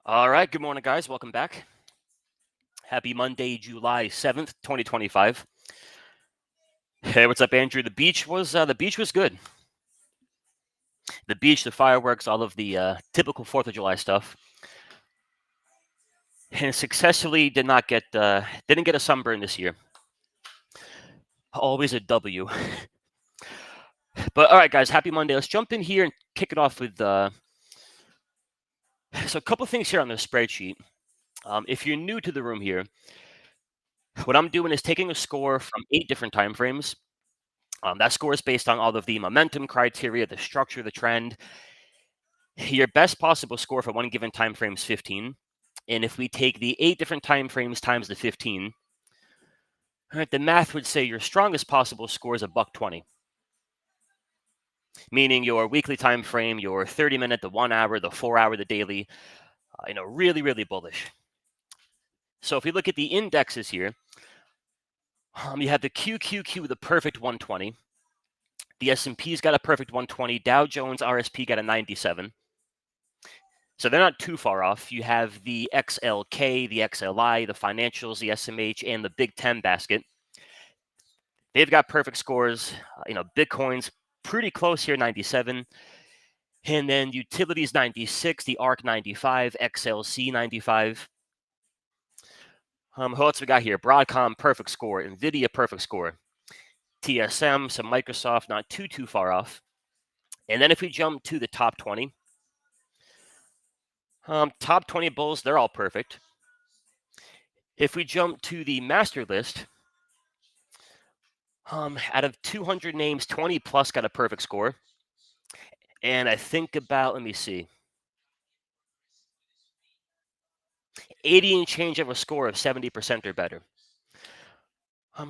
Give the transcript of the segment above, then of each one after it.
All right, good morning, guys. Welcome back. Happy Monday, July 7th, 2025. Hey, what's up, Andrew? The beach was good. The beach, the fireworks, all of the typical 4th of July stuff. And successfully didn't get a sunburn this year. Always a W. But all right, guys, happy Monday. Let's jump in here and kick it off with so a couple things here on the spreadsheet. If you're new to the room here, what I'm doing is taking a score from 8 different time frames. That score is based on all of the momentum criteria, the structure, the trend. Your best possible score for one given time frame is 15. And if we take the 8 different time frames times the 15, all right, the math would say your strongest possible score is a $1.20. Meaning your weekly time frame, your 30-minute, the 1 hour, the 4 hour, the daily, really, really bullish. So if we look at the indexes here, you have the QQQ, the perfect 120. The S&P's got a perfect 120. Dow Jones RSP got a 97. So they're not too far off. You have the XLK, the XLI, the financials, the SMH, and the Big 10 basket. They've got perfect scores. Bitcoin's pretty close here, 97. And then utilities 96, the ARC 95, XLC 95. Who else we got here? Broadcom, perfect score. NVIDIA, perfect score. TSM, some Microsoft, not too far off. And then if we jump to the top 20, top 20 bulls, they're all perfect. If we jump to the master list, out of 200 names, 20 plus got a perfect score. And I think about, let me see, 80 and change of a score of 70% or better.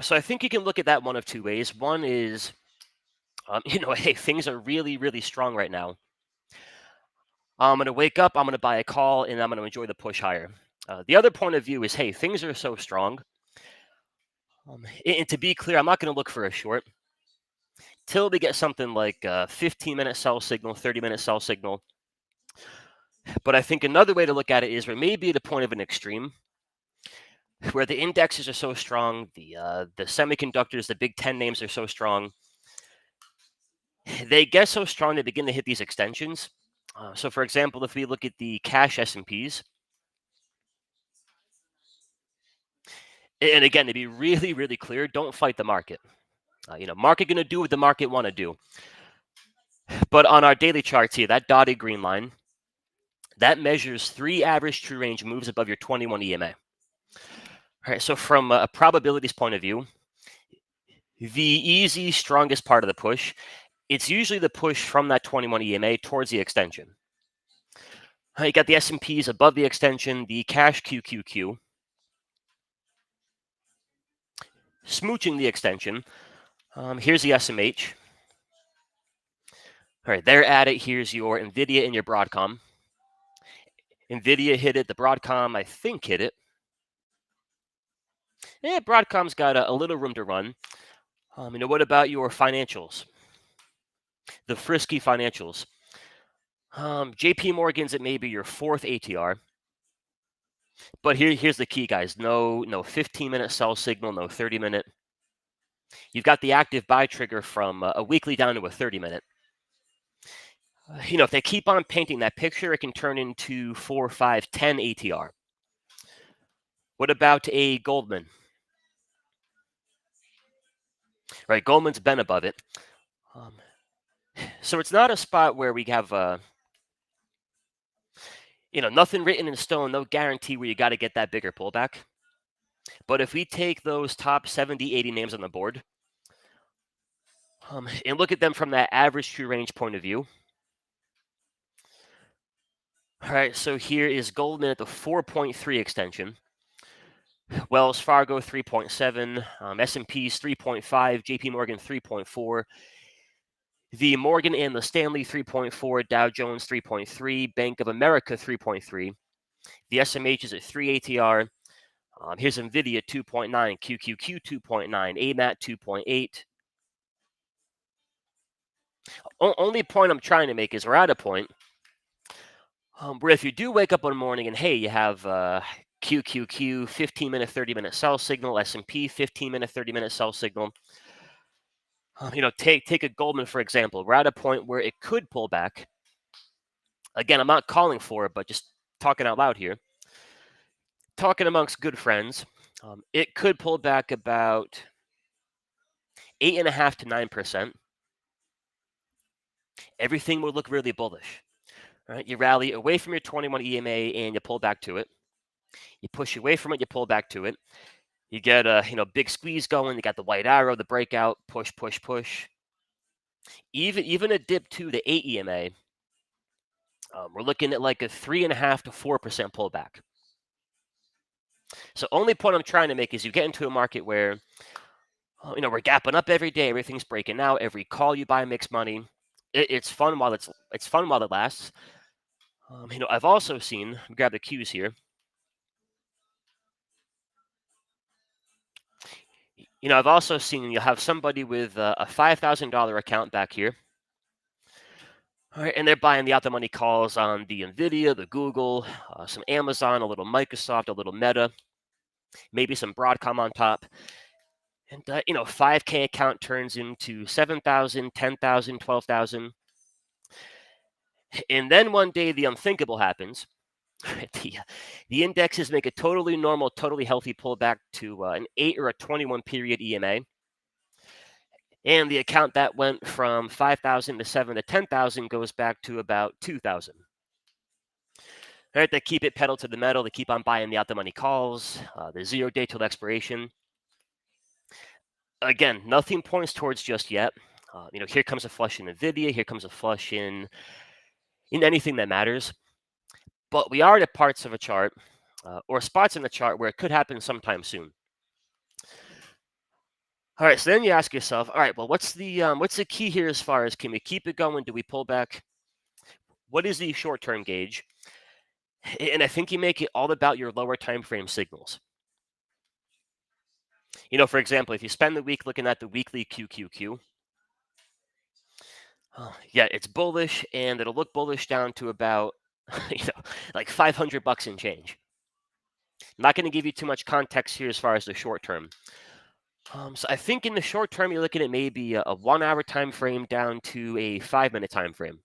So I think you can look at that one of two ways. One is, hey, things are really, really strong right now. I'm going to wake up, I'm going to buy a call, and I'm going to enjoy the push higher. The other point of view is, hey, things are so strong. And to be clear, I'm not going to look for a short till we get something like a 15-minute sell signal, 30-minute sell signal. But I think another way to look at it is we're maybe at a point of an extreme where the indexes are so strong, the semiconductors, the Big 10 names are so strong. They get so strong they begin to hit these extensions. So, for example, if we look at the cash S&Ps, and again, to be really, really clear, don't fight the market. Market going to do what the market want to do. But on our daily charts here, that dotted green line, that measures 3 average true range moves above your 21 EMA. All right, so from a probabilities point of view, the easy, strongest part of the push, it's usually the push from that 21 EMA towards the extension. You got the S&Ps above the extension, the cash QQQ, smooching the extension. Here's the SMH. All right, they're at it. Here's your NVIDIA and your Broadcom. NVIDIA hit it. The Broadcom, I think, hit it. Yeah, Broadcom's got a little room to run. What about your financials? The frisky financials. JP Morgan's at maybe your 4th ATR. But here's the key, guys. No 15-minute sell signal, no 30-minute. You've got the active buy trigger from a weekly down to a 30-minute. If they keep on painting that picture, it can turn into 4, 5, 10 ATR. What about a Goldman? Right, Goldman's been above it. So it's not a spot where we have, nothing written in stone, no guarantee where you got to get that bigger pullback. But if we take those top 70, 80 names on the board and look at them from that average true range point of view. All right, so here is Goldman at the 4.3 extension. Wells Fargo 3.7, S&P's 3.5, JP Morgan 3.4, the Morgan and the Stanley 3.4, Dow Jones 3.3, Bank of America 3.3. The SMH is at 3 ATR. Here's NVIDIA 2.9, QQQ 2.9, AMAT 2.8. Only point I'm trying to make is we're at a point Where if you do wake up one morning and hey, you have QQQ 15-minute, 30-minute sell signal, S&P 15-minute, 30-minute sell signal. Take a Goldman for example. We're at a point where it could pull back. Again, I'm not calling for it, but just talking out loud here. Talking amongst good friends, it could pull back about 8.5 to 9%. Everything would look really bullish. Right? You rally away from your 21 EMA and you pull back to it. You push away from it, you pull back to it. You get a big squeeze going. You got the white arrow, the breakout, push, push, push. Even a dip to the 8 EMA, we're looking at like a 3.5 to 4% pullback. So only point I'm trying to make is you get into a market where we're gapping up every day, everything's breaking out, every call you buy makes money. It's fun while it's fun while it lasts. I've also seen, grab the cues here. I've also seen you'll have somebody with a $5,000 account back here. All right, and they're buying the out the money calls on the Nvidia, the Google, some Amazon, a little Microsoft, a little Meta, maybe some Broadcom on top. And 5K account turns into 7,000, 10,000, 12,000. And then one day the unthinkable happens. The indexes make a totally normal, totally healthy pullback to an 8 or a 21 period EMA. And the account that went from 5,000 to 7 to 10,000 goes back to about 2,000. All right, they keep it pedal to the metal. They keep on buying the out the money calls, the 0 day till expiration. Again, nothing points towards just yet. Here comes a flush in Nvidia. Here comes a flush in anything that matters. But we are at parts of a chart or spots in the chart where it could happen sometime soon. All right, so then you ask yourself, all right, well, what's the key here as far as can we keep it going? Do we pull back? What is the short-term gauge? And I think you make it all about your lower time frame signals. For example, if you spend the week looking at the weekly QQQ, yeah, it's bullish, and it'll look bullish down to about like $500 and change. I'm not going to give you too much context here as far as the short term. So I think in the short term, you're looking at maybe a 1 hour time frame down to a 5-minute time frame.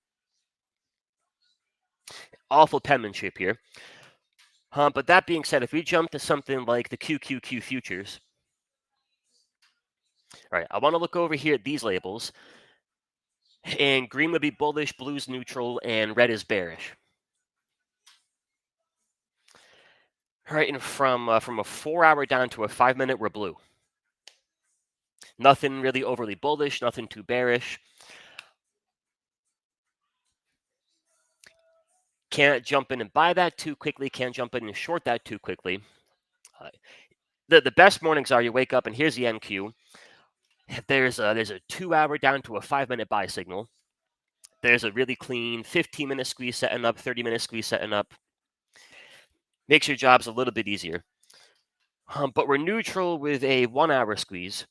Awful penmanship here. But that being said, if we jump to something like the QQQ futures, all right, I want to look over here at these labels, and green would be bullish, blue's neutral, and red is bearish. All right, and from a 4 hour down to a 5-minute, we're blue. Nothing really overly bullish, nothing too bearish. Can't jump in and buy that too quickly. Can't jump in and short that too quickly. The best mornings are you wake up and here's the NQ. There's a 2 hour down to a 5-minute buy signal. There's a really clean 15-minute squeeze setting up, 30-minute squeeze setting up. Makes your jobs a little bit easier. But we're neutral with a 1 hour squeeze.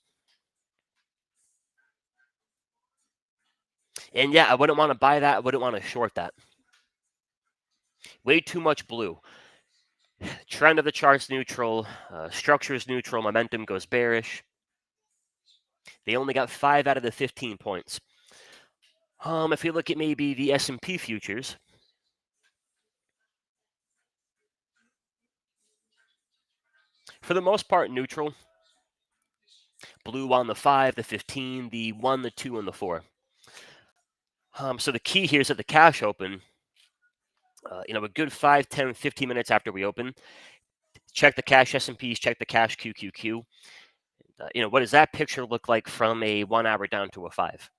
And yeah, I wouldn't want to buy that. I wouldn't want to short that. Way too much blue. Trend of the chart's neutral. Structure is neutral. Momentum goes bearish. They only got 5 out of the 15 points. If you look at maybe the S&P futures, for the most part, neutral. Blue on the 5, the 15, the 1, the 2, and the 4. So the key here is at the cash open, a good 5, 10, 15 minutes after we open, check the cash S&Ps, check the cash QQQ. What does that picture look like from a 1 hour down to a 5?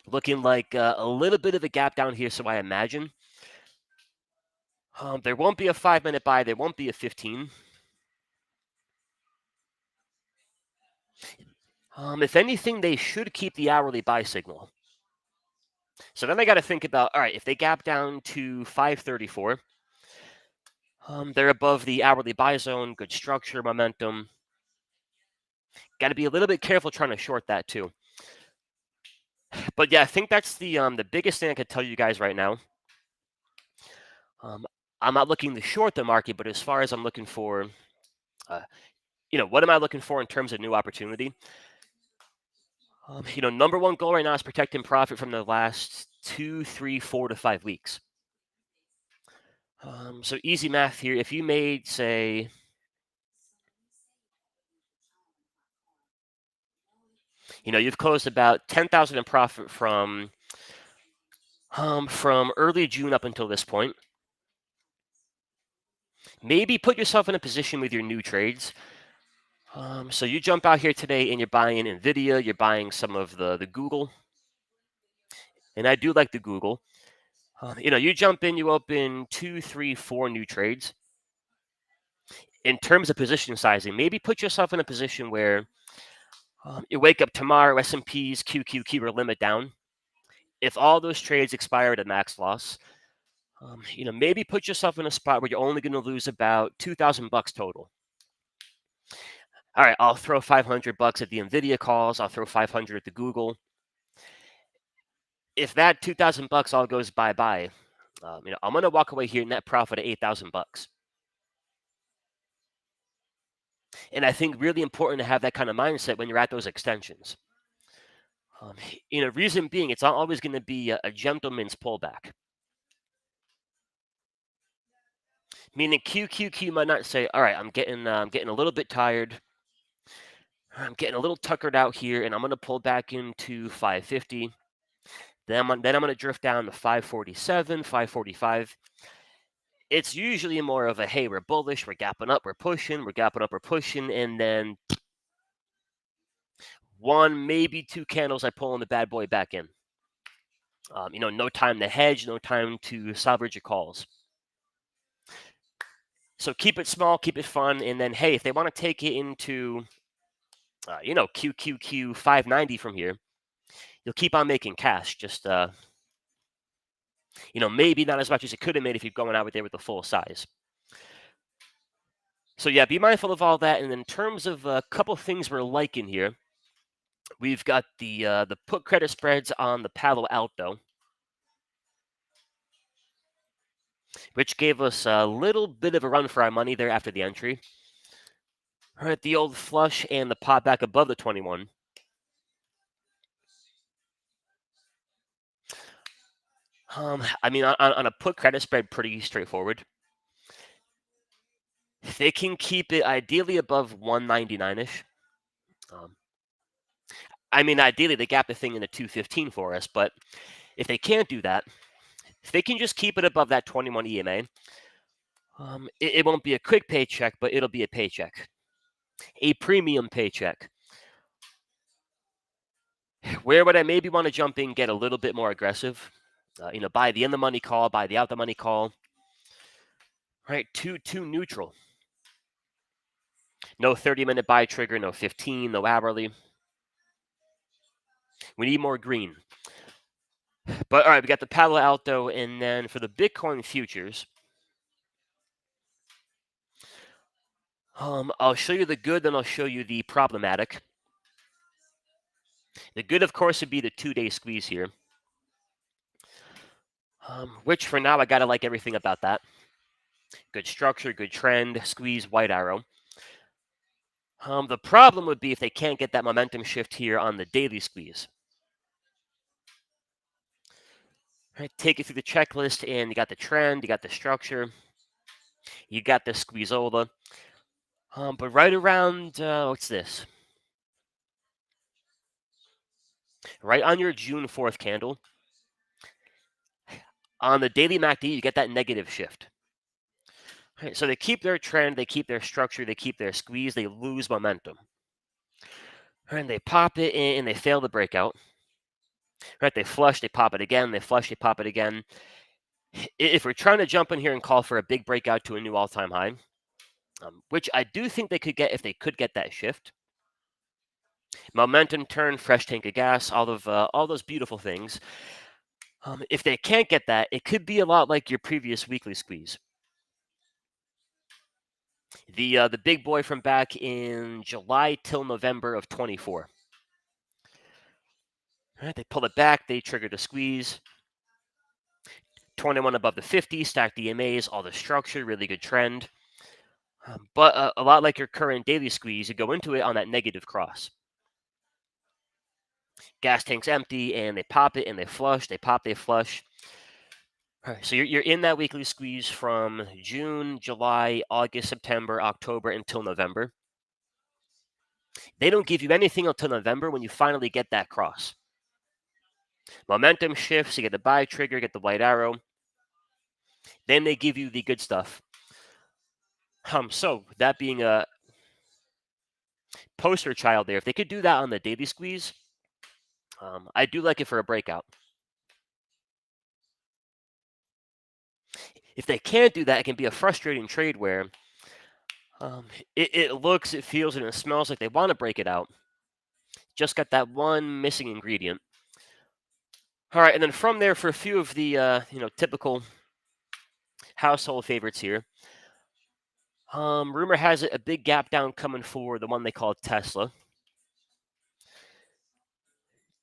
Looking like a little bit of a gap down here, so I imagine. There won't be a 5-minute buy. There won't be a 15. If anything, they should keep the hourly buy signal. So then I got to think about, all right, if they gap down to 534, they're above the hourly buy zone, good structure, momentum. Got to be a little bit careful trying to short that too. But yeah, I think that's the biggest thing I could tell you guys right now. Um, I'm not looking to short the market, but as far as I'm looking for, uh, what am I looking for in terms of new opportunity? Number one goal right now is protecting profit from the last 2, 3, 4 to 5 weeks. So easy math here. If you made, say, you've closed about 10,000 in profit from early June up until this point. Maybe put yourself in a position with your new trades. So you jump out here today and you're buying Nvidia, you're buying some of the Google, and I do like the Google. You jump in, you open 2, 3, 4 new trades. In terms of position sizing, maybe put yourself in a position where you wake up tomorrow, S&P's QQQ or limit down. If all those trades expire at a max loss, maybe put yourself in a spot where you're only going to lose about $2,000 total. All right, I'll throw $500 at the Nvidia calls. I'll throw 500 at the Google. If that $2,000 all goes bye bye, I'm going to walk away here net profit of $8,000. And I think really important to have that kind of mindset when you're at those extensions. Um, reason being, it's not always going to be a gentleman's pullback. Meaning QQQ might not say, "All right, I'm getting a little bit tired. I'm getting a little tuckered out here, and I'm going to pull back into 550. Then I'm going to drift down to 547, 545." It's usually more of a, "Hey, we're bullish, we're gapping up, we're pushing, we're gapping up, we're pushing," and then one, maybe two candles, I pull in the bad boy back in. No time to hedge, no time to salvage your calls. So keep it small, keep it fun, and then hey, if they want to take it into, QQQ 590 from here, you'll keep on making cash. Just maybe not as much as you could have made if you're going out there with the full size. So yeah, be mindful of all that. And in terms of a couple things we're liking here, we've got the put credit spreads on the Palo Alto, which gave us a little bit of a run for our money there after the entry. All right, the old flush and the pop back above the 21. On a put credit spread, pretty straightforward. If they can keep it ideally above 199-ish. Ideally they gap the thing into 215 for us, but if they can't do that, if they can just keep it above that 21 EMA, it won't be a quick paycheck, but it'll be a paycheck, a premium paycheck. Where would I maybe want to jump in, get a little bit more aggressive? Buy the in the money call, buy the out the money call. Right, two neutral. No 30-minute buy trigger, no 15, no hourly. We need more green. But all right, we got the Palo Alto, and then for the Bitcoin futures, I'll show you the good, then I'll show you the problematic. The good, of course, would be the 2-day squeeze here, which for now I gotta like everything about that. Good structure, good trend, squeeze, white arrow. The problem would be if they can't get that momentum shift here on the daily squeeze. All right, take it through the checklist, and you got the trend, you got the structure, you got the squeezola. But right around, what's this? Right on your June 4th candle, on the daily MACD, you get that negative shift. Right, so they keep their trend, they keep their structure, they keep their squeeze, they lose momentum. And they pop it in, and they fail the breakout. Right, they flush, they pop it again, they flush, they pop it again. If we're trying to jump in here and call for a big breakout to a new all-time high, which I do think they could get if they could get that shift, momentum turn, fresh tank of gas, all those beautiful things. If they can't get that, it could be a lot like your previous weekly squeeze. The big boy from back in July till November of 24. All right, they pull it back, they trigger the squeeze. 21 above the 50, stacked EMAs, all the structure, really good trend. But a lot like your current daily squeeze, you go into it on that negative cross. Gas tank's empty, and they pop it and they flush. They pop, they flush. All right, so you're in that weekly squeeze from June, July, August, September, October until November. They don't give you anything until November when you finally get that cross. Momentum shifts, you get the buy trigger, get the white arrow. Then they give you the good stuff. So that being a poster child there, if they could do that on the daily squeeze, I do like it for a breakout. If they can't do that, it can be a frustrating trade where it looks, it feels, and it smells like they want to break it out. Just got that one missing ingredient. All right, and then from there, for a few of the typical household favorites here, rumor has it a big gap down coming for the one they call Tesla.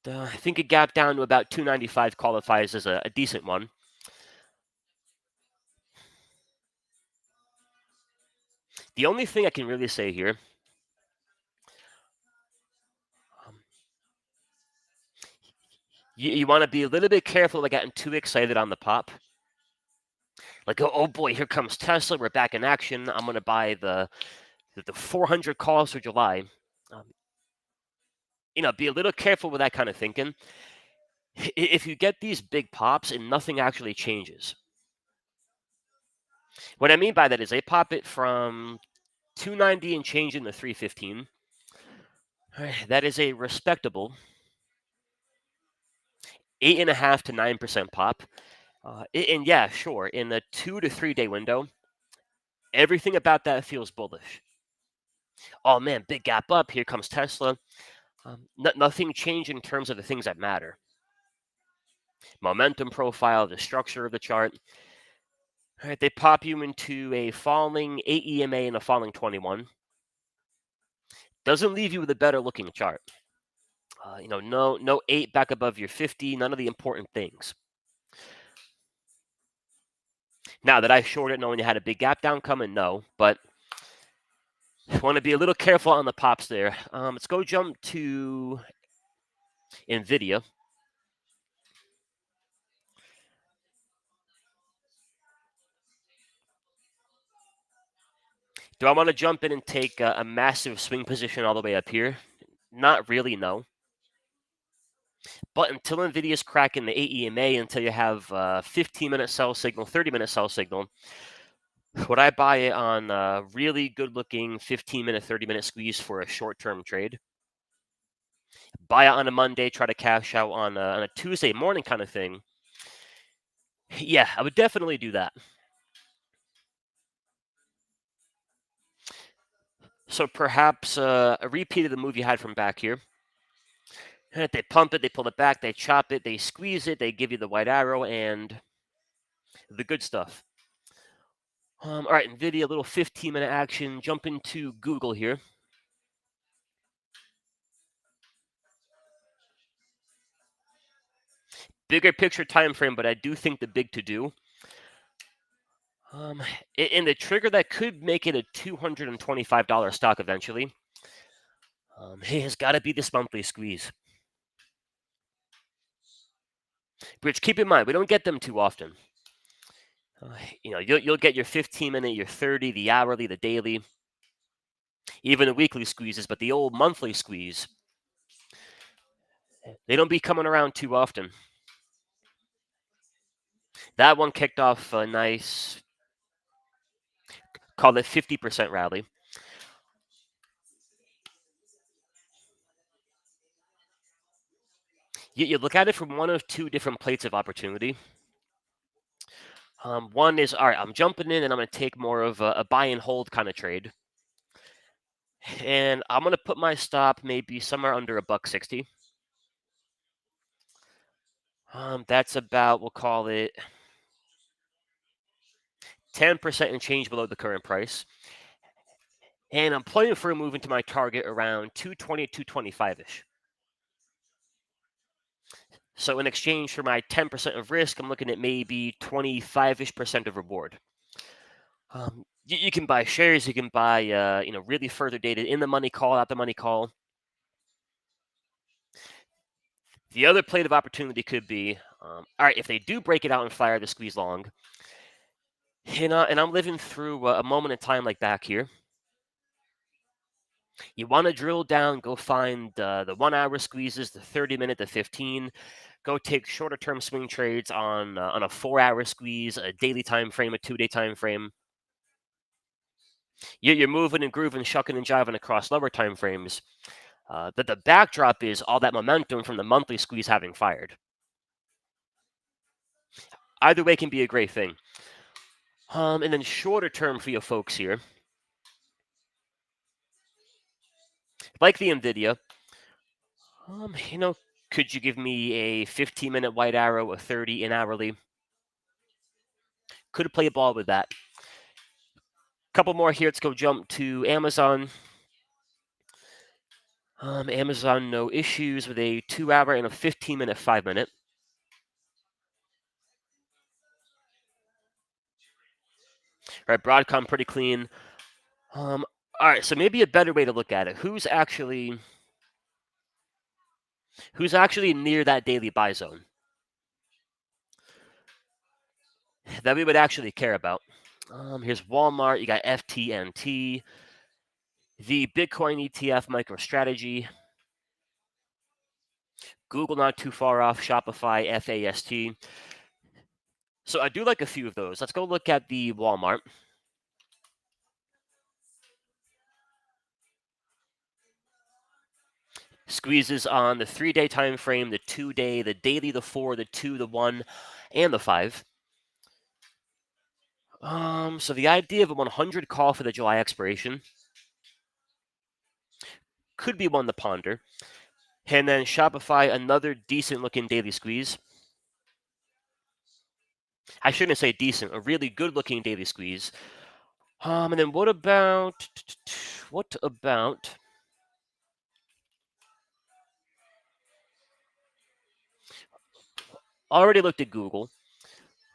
I think a gap down to about 295 qualifies as a decent one. The only thing I can really say here, um, you want to be a little bit careful about getting too excited on the pop. Like, oh boy, here comes Tesla. We're back in action. I'm going to buy the 400 calls for July. Um, be a little careful with that kind of thinking. If you get these big pops and nothing actually changes, what I mean by that is they pop it from 290 and change in the 315. That is a respectable 8.5 to 9% pop. And yeah, sure, in a 2 to 3 day window, everything about that feels bullish. Oh man, big gap up. Here comes Tesla. Nothing changed in terms of the things that matter. Momentum profile, the structure of the chart. All right, they pop you into a falling 8 EMA and a falling 21. Doesn't leave you with a better looking chart. No 8 back above your 50, none of the important things. Now, that I shorted knowing you had a big gap down coming? No, but want to be a little careful on the pops there. Let's go jump to NVIDIA. Do I want to jump in and take a massive swing position all the way up here? Not really, no. But until NVIDIA's cracking the 8 EMA, until you have 15-minute sell signal, 30-minute sell signal, would I buy it on a really good-looking 15-minute, 30-minute squeeze for a short-term trade? Buy it on a Monday, try to cash out on a Tuesday morning kind of thing? Yeah, I would definitely do that. So perhaps a repeat of the move you had from back here. They pump it, they pull it back, they chop it, they squeeze it, they give you the white arrow, and the good stuff. All right, NVIDIA, a little 15-minute action. Jump into Google here. Bigger picture time frame, but I do think the big to-do. In the trigger that could make it a $225 stock eventually, has got to be this monthly squeeze. Which, keep in mind, we don't get them too often. You'll get your 15-minute, your 30, the hourly, the daily, even the weekly squeezes, but the old monthly squeeze, they don't be coming around too often. That one kicked off a nice, call it 50% rally. You look at it from one of two different plates of opportunity. One is, all right, I'm jumping in and I'm going to take more of a buy and hold kind of trade. And I'm going to put my stop maybe somewhere under $1.60. That's about, we'll call it 10% and change below the current price. And I'm playing for a move into my target around 220, 225-ish. So in exchange for my 10% of risk, I'm looking at maybe 25-ish% of reward. You can buy shares, you can buy, really further dated in the money call, out the money call. The other plate of opportunity could be, all right, if they do break it out and fire the squeeze long, and I'm living through a moment in time like back here. You want to drill down, go find the 1 hour squeezes, the 30-minute, the 15. Go take shorter term swing trades on a 4 hour squeeze, a daily time frame, a 2 day time frame. You're moving and grooving, shucking and jiving across lower time frames. But the backdrop is all that momentum from the monthly squeeze having fired. Either way can be a great thing. And then shorter term for you folks here, like the Nvidia, um, you know, could you give me a 15-minute white arrow, a 30 in hourly? Could play a ball with that. Couple more here. Let's go jump to Amazon. Amazon, no issues with a 2 hour and a 15-minute, 5-minute. All right, Broadcom pretty clean. All right, so maybe a better way to look at it. Who's actually near that daily buy zone that we would actually care about? Here's Walmart. You got FTNT, the Bitcoin ETF, MicroStrategy, Google not too far off, Shopify, FAST. So I do like a few of those. Let's go look at the Walmart. Squeezes on the 3 day time frame, the 2 day, the daily, the 4, the 2, the 1, and the 5. So the idea of a 100 call for the July expiration could be one to ponder. And then Shopify, another decent looking daily squeeze. I shouldn't say decent, a really good looking daily squeeze. And then what about already looked at Google.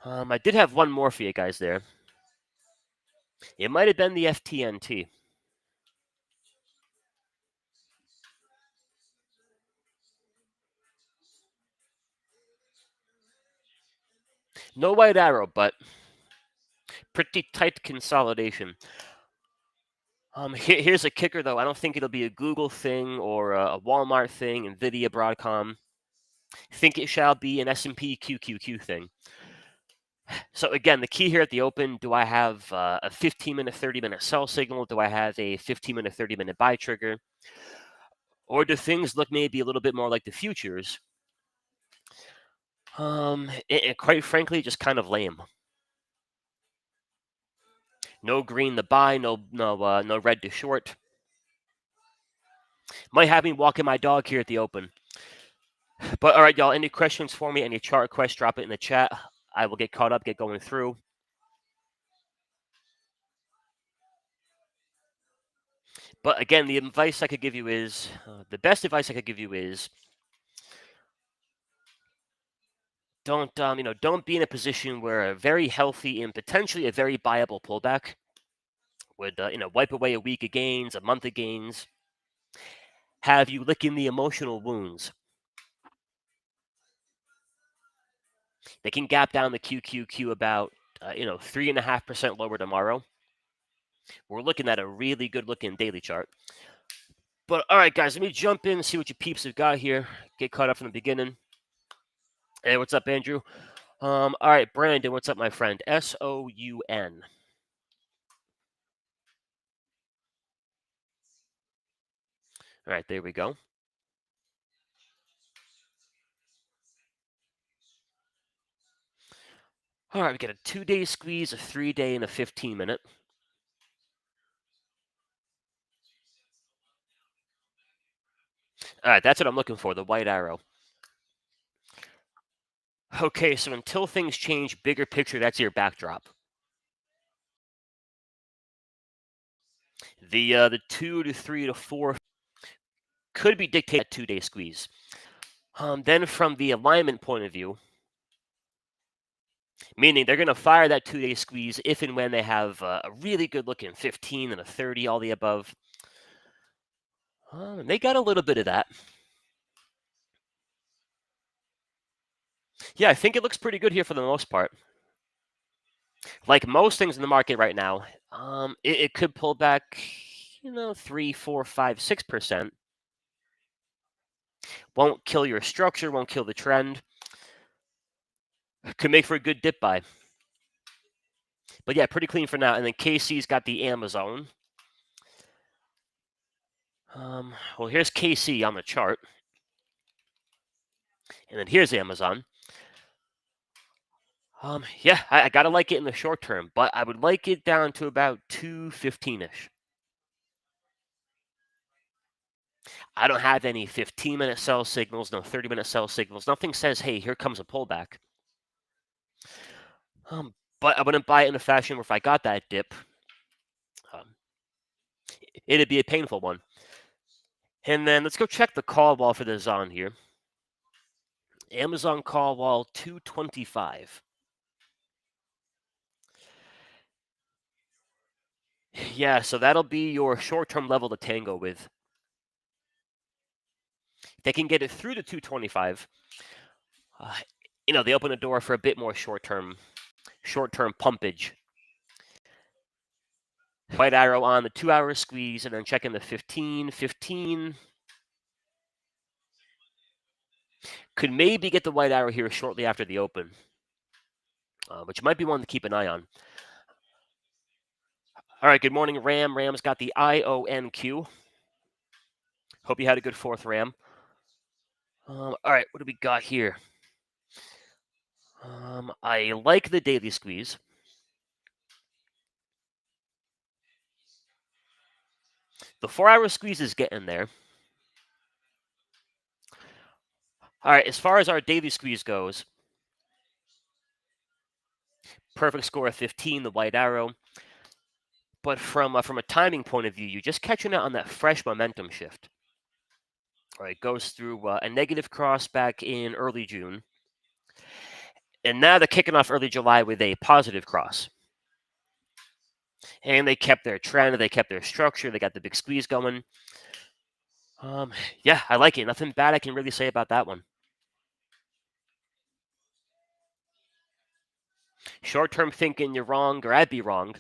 I did have one more for you guys there. It might have been the FTNT. No white arrow, but pretty tight consolidation. Here's a kicker, though. I don't think it'll be a Google thing or a Walmart thing, Nvidia, Broadcom. Think it shall be an S&P QQQ thing. So again, the key here at the open, do I have a 15-minute, 30-minute sell signal? Do I have a 15-minute, 30-minute buy trigger? Or do things look maybe a little bit more like the futures? And quite frankly, just kind of lame. No green to buy, no red to short. Might have me walking my dog here at the open. But all right, y'all, any questions for me? Any chart questions, drop it in the chat. I will get caught up, get going through. But again, the advice I could give you is, the best advice I could give you is, don't be in a position where a very healthy and potentially a very buyable pullback would, wipe away a week of gains, a month of gains, have you licking the emotional wounds. They can gap down the QQQ about, 3.5% lower tomorrow. We're looking at a really good looking daily chart. But all right, guys, let me jump in and see what you peeps have got here. Get caught up from the beginning. Hey, what's up, Andrew? All right, Brandon, what's up, my friend? SOUN. All right, there we go. All right, we got a 2 day squeeze, a 3 day, and a 15-minute. All right, that's what I'm looking for, the white arrow. Okay, so until things change, bigger picture, that's your backdrop. The 2 to 3 to 4 could be dictated 2 day squeeze. Then from the alignment point of view, meaning they're going to fire that 2-day squeeze if and when they have a really good looking 15 and a 30, all the above. And they got a little bit of that. Yeah, I think it looks pretty good here for the most part. Like most things in the market right now, it could pull back, 3, 4, 5, 6%. Won't kill your structure, won't kill the trend. Could make for a good dip buy. But yeah, pretty clean for now. And then KC's got the Amazon. Well, here's KC on the chart. And then here's Amazon. Yeah, I gotta like it in the short term, but I would like it down to about 215-ish. I don't have any 15-minute sell signals, no 30-minute sell signals. Nothing says, hey, here comes a pullback. But I wouldn't buy it in a fashion where if I got that dip, um, it'd be a painful one. And then let's go check the call wall for the Zon here. Amazon call wall 225. Yeah, so that'll be your short-term level to tango with. If they can get it through the 225, they open the door for a bit more short-term pumpage. White arrow on the 2-hour squeeze, and then checking the 15. 15 could maybe get the white arrow here shortly after the open, which might be one to keep an eye on. All right, good morning, Ram. Ram's got the IONQ. Hope you had a good fourth, Ram. All right, what do we got here? I like the daily squeeze. The 4-hour squeeze is getting there. All right, as far as our daily squeeze goes, perfect score of 15, the white arrow. But from a timing point of view, you're just catching it on that fresh momentum shift. All right, goes through a negative cross back in early June. And now they're kicking off early July with a positive cross. And they kept their trend, they kept their structure, they got the big squeeze going. Yeah, I like it. Nothing bad I can really say about that one. Short-term thinking you're wrong, or I'd be wrong.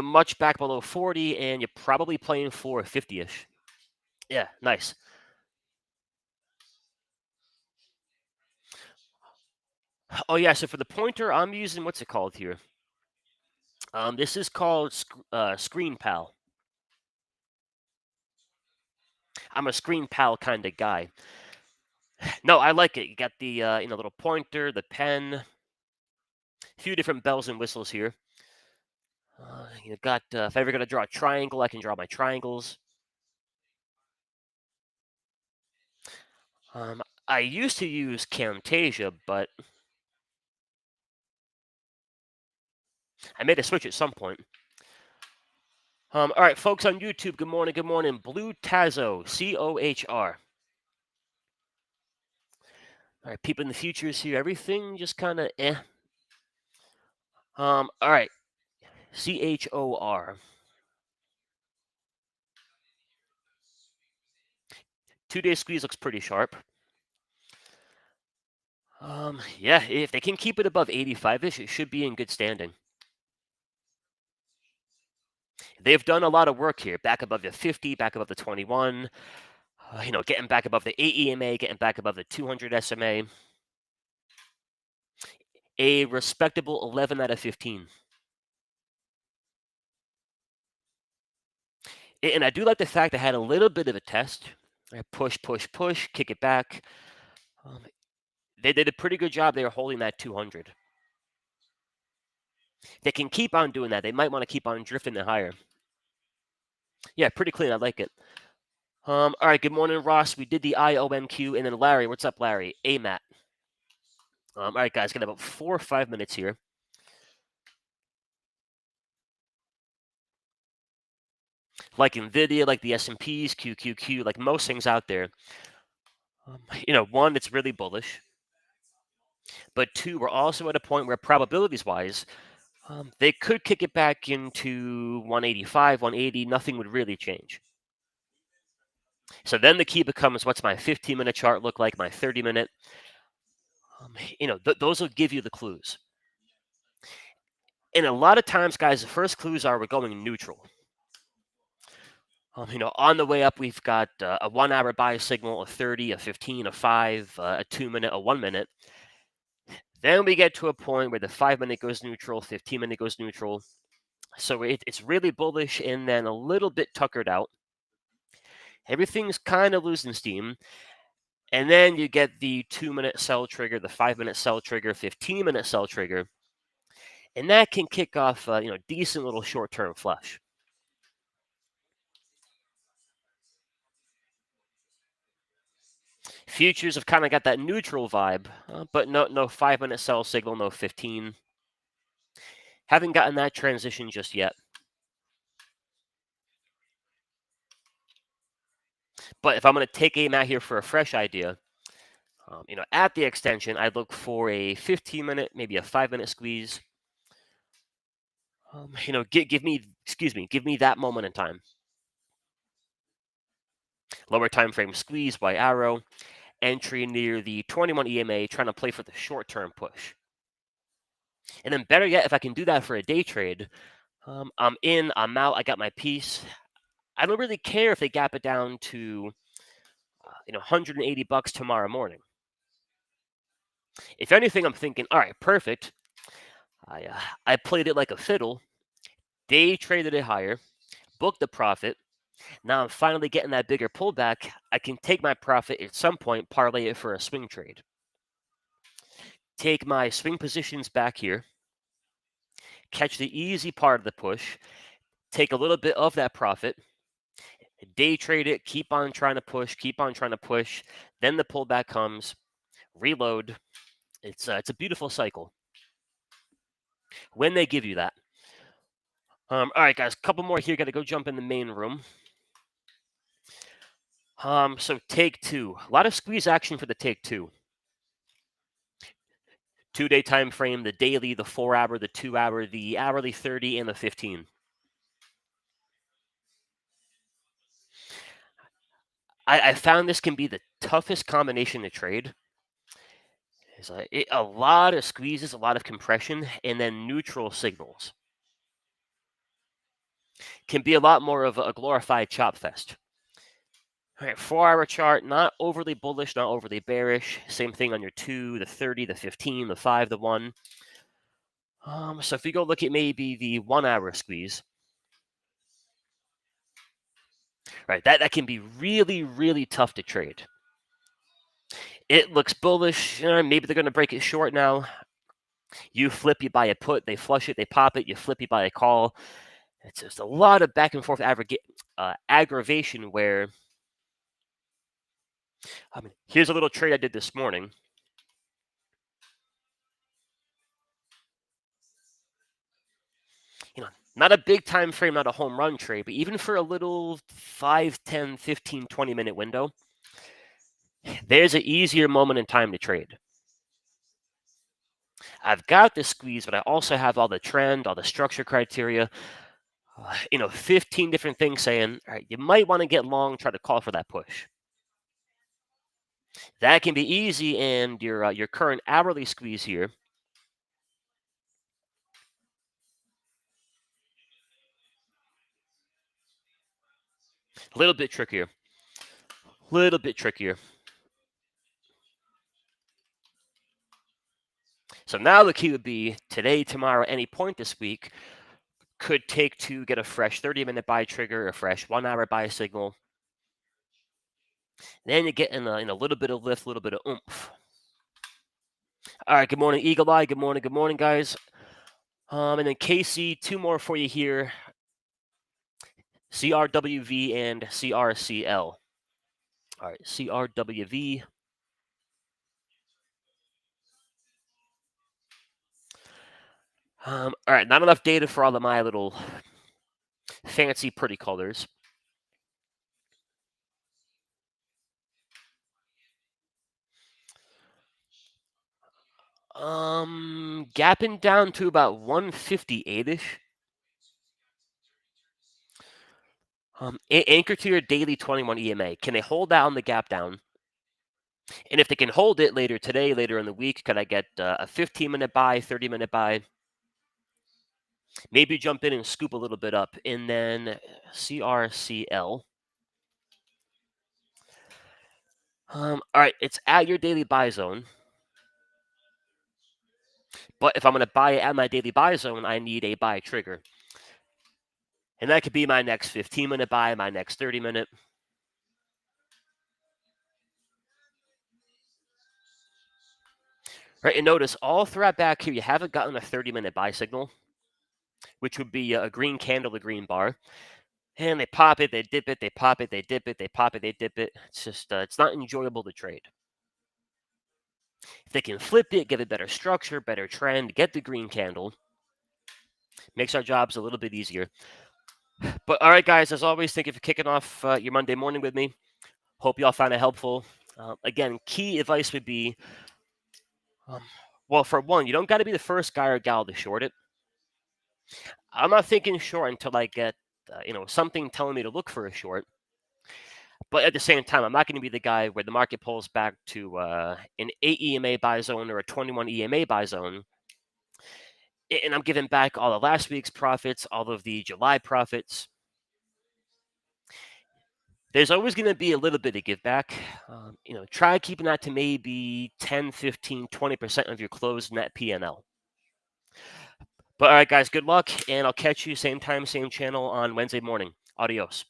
Much back below 40, and you're probably playing for 50-ish. Yeah, nice. Oh yeah, so for the pointer, I'm using what's it called here? This is called Screen Pal. I'm a Screen Pal kind of guy. No, I like it. You got the little pointer, the pen, a few different bells and whistles here. You got if I ever gonna draw a triangle, I can draw my triangles. I used to use Camtasia, but I made a switch at some point. All right, folks on YouTube, good morning, good morning. Blue Tazo, COHR. All right, people in the futures here, everything just kind of eh. All right, CHOR. 2-day squeeze looks pretty sharp. Yeah, if they can keep it above 85-ish, it should be in good standing. They've done a lot of work here, back above the 50, back above the 21. Getting back above the 8 EMA, getting back above the 200 SMA. A respectable 11 out of 15. And I do like the fact they had a little bit of a test. Push, push, push, kick it back. They did a pretty good job there holding that 200. They can keep on doing that. They might want to keep on drifting it higher. Yeah, pretty clean. I like it. All right, good morning, Ross. We did the IOMQ, and then Larry. What's up, Larry? AMAT. All right, guys, got about 4 or 5 minutes here. Like NVIDIA, like the S&Ps, QQQ, like most things out there. One, it's really bullish, but two, we're also at a point where probabilities wise, they could kick it back into 185, 180. Nothing would really change. So then the key becomes, what's my 15-minute chart look like? My 30-minute. Those will give you the clues. And a lot of times, guys, the first clues are we're going neutral. On the way up, we've got a 1 hour buy signal, a 30, a 15, a 5, a 2 minute, a 1 minute. Then we get to a point where the 5 minute goes neutral, 15-minute goes neutral. So it's really bullish and then a little bit tuckered out. Everything's kind of losing steam. And then you get the 2 minute sell trigger, the 5 minute sell trigger, 15-minute sell trigger. And that can kick off decent little short-term flush. Futures have kind of got that neutral vibe, but no 5 minute sell signal, no 15. Haven't gotten that transition just yet. But if I'm going to take aim out here for a fresh idea, at the extension, I'd look for a 15-minute, maybe a 5-minute squeeze. Give me that moment in time. Lower time frame squeeze by arrow, entry near the 21 EMA, trying to play for the short-term push. And then better yet, if I can do that for a day trade, I'm in, I'm out, I got my piece. I don't really care if they gap it down to, $180 tomorrow morning. If anything, I'm thinking, all right, perfect. I played it like a fiddle. They traded it higher, booked the profit. Now I'm finally getting that bigger pullback. I can take my profit at some point, parlay it for a swing trade. Take my swing positions back here, catch the easy part of the push, take a little bit of that profit, day trade it, keep on trying to push, keep on trying to push. Then the pullback comes, reload. It's a beautiful cycle when they give you that. All right, guys, a couple more here. Got to go jump in the main room. So take two. A lot of squeeze action for the take two. 2-day time frame, the daily, the 4 hour, the 2 hour, the hourly 30, and the 15. I found this can be the toughest combination to trade. It's a lot of squeezes, a lot of compression, and then neutral signals. Can be a lot more of a glorified chop fest. All right, 4 hour chart, not overly bullish, not overly bearish. Same thing on your 2, the 30, the 15, the 5, the 1. So if we go look at maybe the 1 hour squeeze, right, that can be really, really tough to trade. It looks bullish. Maybe they're going to break it short now. You flip, you buy a put, they flush it, they pop it, you flip, you buy a call. It's just a lot of back and forth aggravation where, here's a little trade I did this morning. Not a big time frame, not a home run trade, but even for a little 5, 10, 15, 20-minute window, there's an easier moment in time to trade. I've got the squeeze, but I also have all the trend, all the structure criteria, 15 different things saying, all right, you might want to get long, try to call for that push. That can be easy, and your current hourly squeeze here, a little bit trickier. Little bit trickier. So now the key would be today, tomorrow, any point this week could take to get a fresh 30-minute buy trigger, a fresh 1 hour buy signal. Then you get in a little bit of lift, a little bit of oomph. All right, good morning, Eagle Eye. Good morning, guys. And then Casey, two more for you here. CRWV and CRCL. All right, CRWV. All right, not enough data for all of my little fancy pretty colors. Gapping down to about 158-ish. Anchor to your daily 21 EMA. Can they hold that on the gap down? And if they can hold it later today, later in the week, could I get a 15-minute buy, 30-minute buy? Maybe jump in and scoop a little bit up. And then CRCL. All right, it's at your daily buy zone. But if I'm going to buy it at my daily buy zone, I need a buy trigger. And that could be my next 15-minute buy, my next 30-minute. Right, and notice all throughout back here, you haven't gotten a 30-minute buy signal, which would be a green candle, a green bar. And they pop it, they dip it, they pop it, they dip it, they pop it, they dip it. It's just, it's not enjoyable to trade. If they can flip it, get a better structure, better trend, get the green candle, makes our jobs a little bit easier. But all right, guys, as always, thank you for kicking off your Monday morning with me. Hope you all found it helpful. Again, key advice would be, well, for one, you don't got to be the first guy or gal to short it. I'm not thinking short until I get, something telling me to look for a short. But at the same time, I'm not going to be the guy where the market pulls back to an 8 EMA buy zone or a 21 EMA buy zone. And I'm giving back all of last week's profits, all of the July profits. There's always going to be a little bit of give back. Try keeping that to maybe 10, 15, 20% of your closed net PNL. But all right, guys, good luck. And I'll catch you same time, same channel on Wednesday morning. Adios.